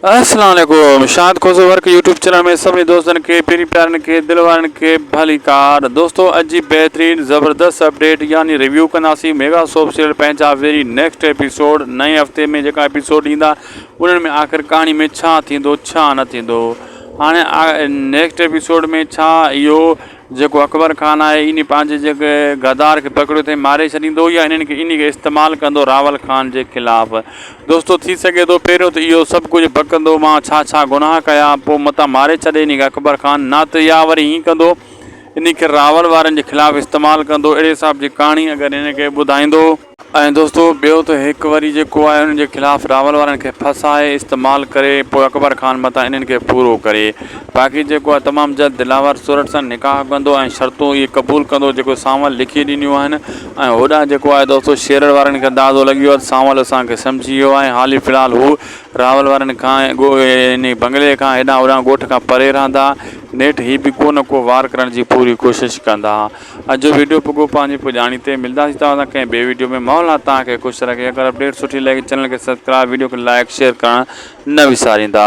अस्सलाम वालेकुम शाद खोसो वर्क यूट्यूब चैनल में सभी दोस्तन के पेरी प्यारन के दिल वारन के भली कार। दोस्तों अज जी बेहतरीन ज़बरदस्त अपडेट यानी रिव्यू कंदासीं मेगा सोप सीरियल पंहिंजा वेरी नेक्स्ट एपिसोड नए हफ़्ते में जेका एपिसोड ईंदा उन्हनि में आख़िर कहानी में छा थींदो छा न थींदो। हाणे नेक्स्ट एपिसोड में छा इहो जेको अकबर खान आहे इन पंहिंजे जेके गद्दार खे पकड़ियो अथई मारे छॾींदो या इन्हनि खे इन खे इस्तेमालु कंदो रावल खान जे ख़िलाफ़ु। दोस्तों थी सघे थो पहिरियों त इहो सभु कुझु भकंदो मां छा छा गुनाह कया पोइ मतां मारे छॾे इन खे अकबर खान न त या वरी हीअं कंदो इन खे रावल वारनि जे ख़िलाफ़ु इस्तेमालु कंदो। अहिड़े हिसाब जी कहाणी अगरि इन खे ॿुधाईंदो। ऐं दोस्तों ॿियो त हिकु वरी जेको आहे उन्हनि जे ख़िलाफ़ु रावल वारनि खे फसाए इस्तेमालु करे पोइ अकबर खान मथां इन्हनि खे पूरो करे। बाक़ी जेको आहे तमामु जल्द दिलावर सूरत सां निकाह कंदो ऐं शर्तूं इहे क़बूल कंदो जेको सांवल लिखी ॾिनियूं आहिनि। ऐं होॾां जेको आहे दोस्तों शेर वारनि खे अंदाज़ो लॻी वियो आहे सांवल असांखे सम्झी वियो आहे। हाली फ़िलहालु हू रावल वारनि खां इन बंगले खां हेॾां होॾां ॻोठ खां परे रहंदा। नेठि ही बि को न को वार करण जी पूरी कोशिशि कंदा। अॼु जो वीडियो पुॻो पंहिंजी पुॼाणी ते मिलंदासीं तव्हां कंहिं ॿिए वीडियो में। मौला तव्हांखे ख़ुशि रखे। अगरि अपडेट सुठी लॻे चैनल खे सब्सक्राइब वीडियो खे लाइक शेयर करणु न विसारींदा।